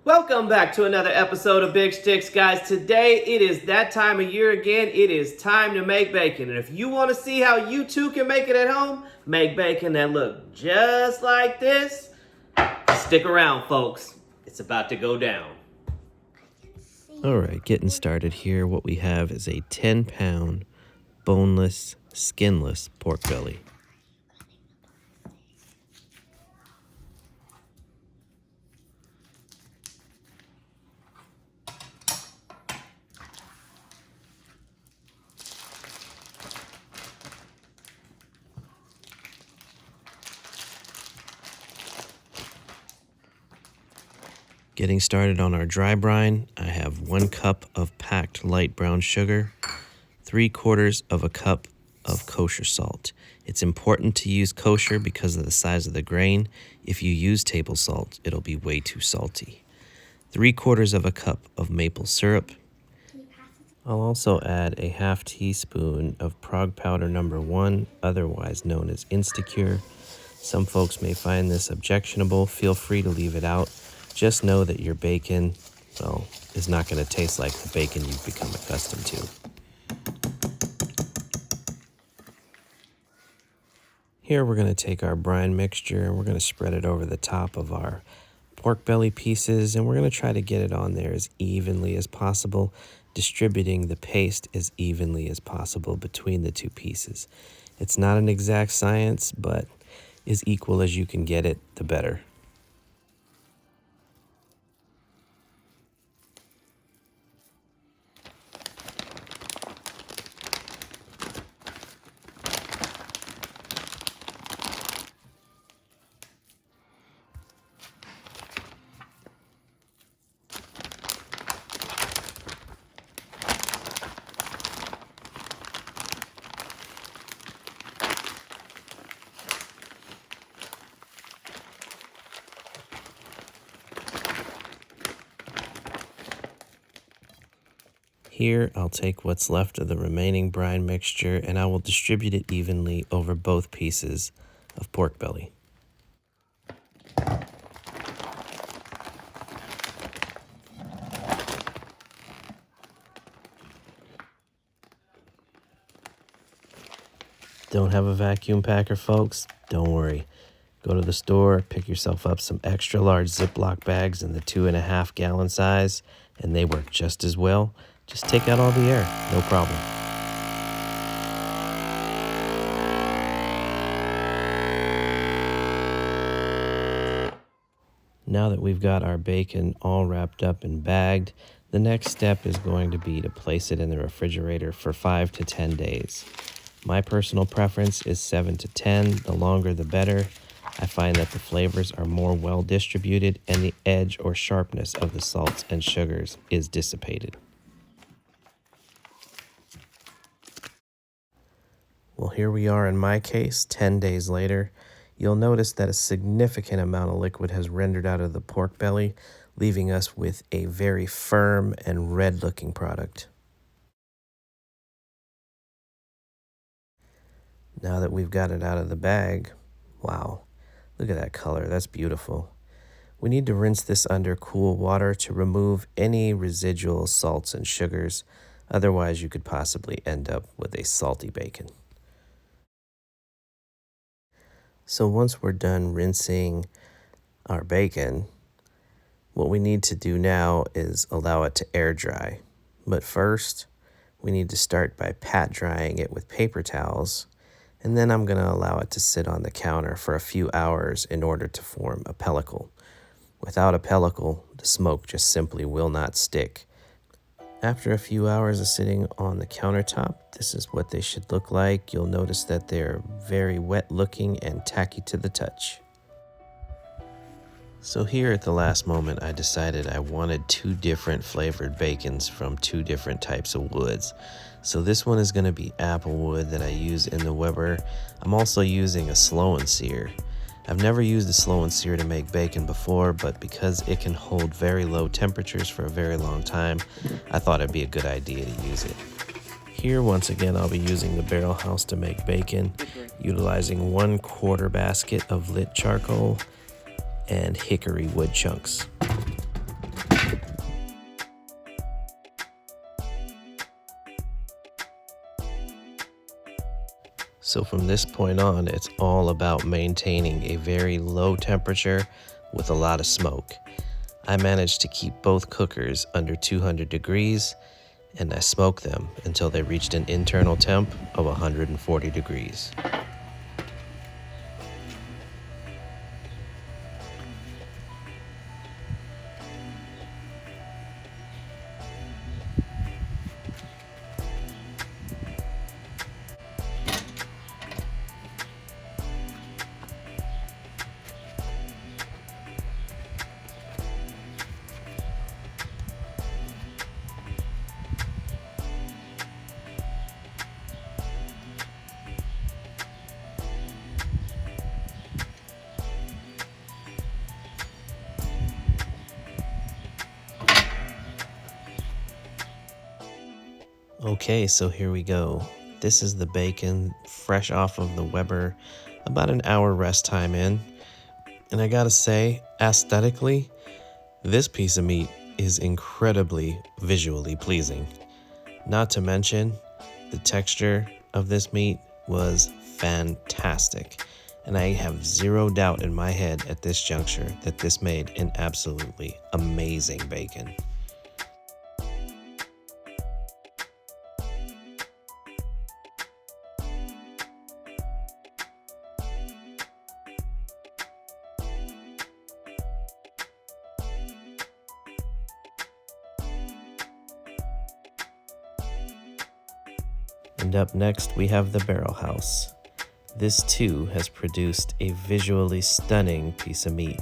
Welcome back to another episode of Big Shticks, guys. Today, it is that time of year again. It is time to make bacon. And if you want to see how you too can make it at home, make bacon that look just like this, stick around, folks. It's about to go down. All right, getting started here. What we have is a 10-pound boneless, skinless pork belly. Getting started on our dry brine, I have 1 cup of packed light brown sugar, 3/4 of a cup of kosher salt. It's important to use kosher because of the size of the grain. If you use table salt, it'll be way too salty. 3/4 of a cup of maple syrup. I'll also add a 1/2 teaspoon of Prague powder number 1, otherwise known as Instacure. Some folks may find this objectionable. Feel free to leave it out. Just know that your bacon, well, is not going to taste like the bacon you've become accustomed to. Here we're going to take our brine mixture and we're going to spread it over the top of our pork belly pieces, and we're going to try to get it on there as evenly as possible, distributing the paste as evenly as possible between the two pieces. It's not an exact science, but as equal as you can get it, the better. Here, I'll take what's left of the remaining brine mixture and I will distribute it evenly over both pieces of pork belly. Don't have a vacuum packer, folks? Don't worry. Go to the store, pick yourself up some extra large Ziploc bags in the 2.5 gallon size, and they work just as well. Just take out all the air, no problem. Now that we've got our bacon all wrapped up and bagged, the next step is going to be to place it in the refrigerator for 5 to 10 days. My personal preference is 7 to 10, the longer the better. I find that the flavors are more well distributed and the edge or sharpness of the salts and sugars is dissipated. Well, here we are in my case, 10 days later. You'll notice that a significant amount of liquid has rendered out of the pork belly, leaving us with a very firm and red-looking product. Now that we've got it out of the bag, wow, look at that color, that's beautiful. We need to rinse this under cool water to remove any residual salts and sugars, otherwise you could possibly end up with a salty bacon. So once we're done rinsing our bacon, what we need to do now is allow it to air dry. But first, we need to start by pat drying it with paper towels, and then I'm going to allow it to sit on the counter for a few hours in order to form a pellicle. Without a pellicle, the smoke just simply will not stick. After a few hours of sitting on the countertop, this is what they should look like. You'll notice that they're very wet looking and tacky to the touch. So here at the last moment, I decided I wanted 2 different flavored bacons from 2 different types of woods. So this one is going to be apple wood that I use in the Weber. I'm also using a SLOW-N-SEAR. I've never used a SLOW-N-SEAR to make bacon before, but because it can hold very low temperatures for a very long time, I thought it'd be a good idea to use it. Here, once again, I'll be using the barrel house to make bacon, utilizing 1/4 basket of lit charcoal and hickory wood chunks. So from this point on, it's all about maintaining a very low temperature with a lot of smoke. I managed to keep both cookers under 200 degrees, and I smoked them until they reached an internal temp of 140 degrees. Okay, so here we go. This is the bacon fresh off of the Weber, about an hour rest time in. And I gotta say, aesthetically, this piece of meat is incredibly visually pleasing. Not to mention, the texture of this meat was fantastic. And I have zero doubt in my head at this juncture that this made an absolutely amazing bacon. And up next, we have the Barrel House. This too has produced a visually stunning piece of meat.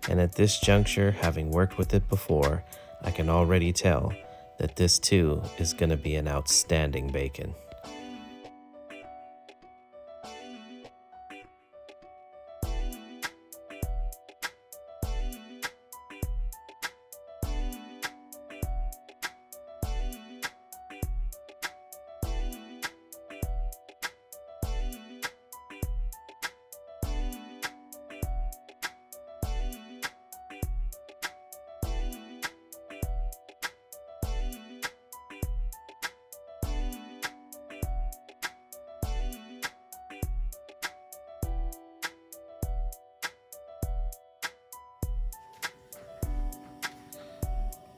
And at this juncture, having worked with it before, I can already tell that this too is going to be an outstanding bacon.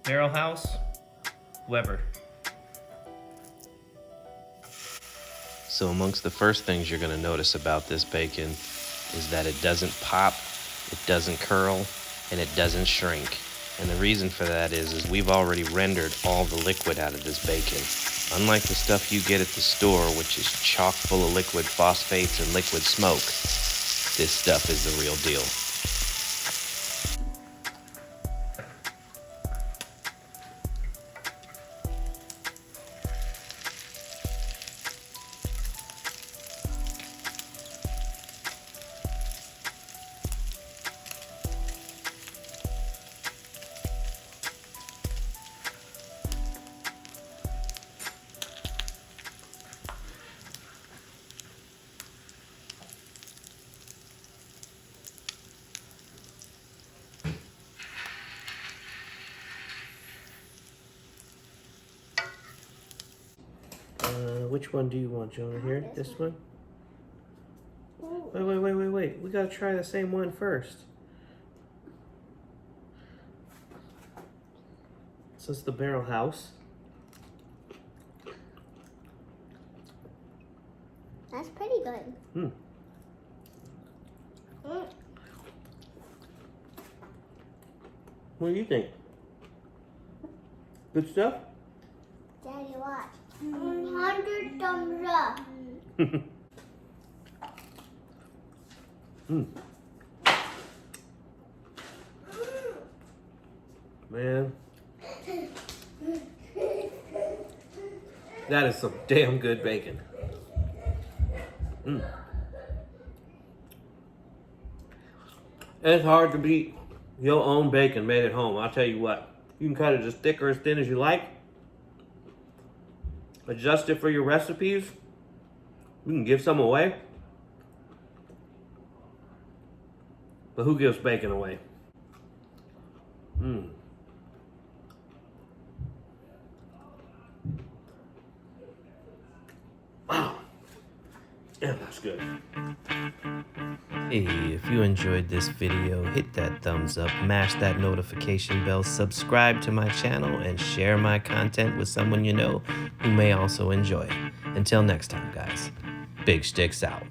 Barrel House, Weber. So amongst the first things you're going to notice about this bacon is that it doesn't pop, it doesn't curl, and it doesn't shrink. And the reason for that is we've already rendered all the liquid out of this bacon. Unlike the stuff you get at the store, which is chock full of liquid phosphates and liquid smoke, this stuff is the real deal. Which one do you want, Jonah? Here, this one? Wait. We gotta try the same one first. So it's the Barrel House. That's pretty good. What do you think? Good stuff? Daddy, watch. 100 thumbs up. Man. That is some damn good bacon. It's hard to beat your own bacon made at home. I'll tell you what. You can cut it as thick or as thin as you like. Adjust it for your recipes. You can give some away. But who gives bacon away? Wow. Yeah, that's good. Hey, if you enjoyed this video, hit that thumbs up, mash that notification bell, subscribe to my channel, and share my content with someone you know who may also enjoy it. Until next time, guys, Big Shticks out.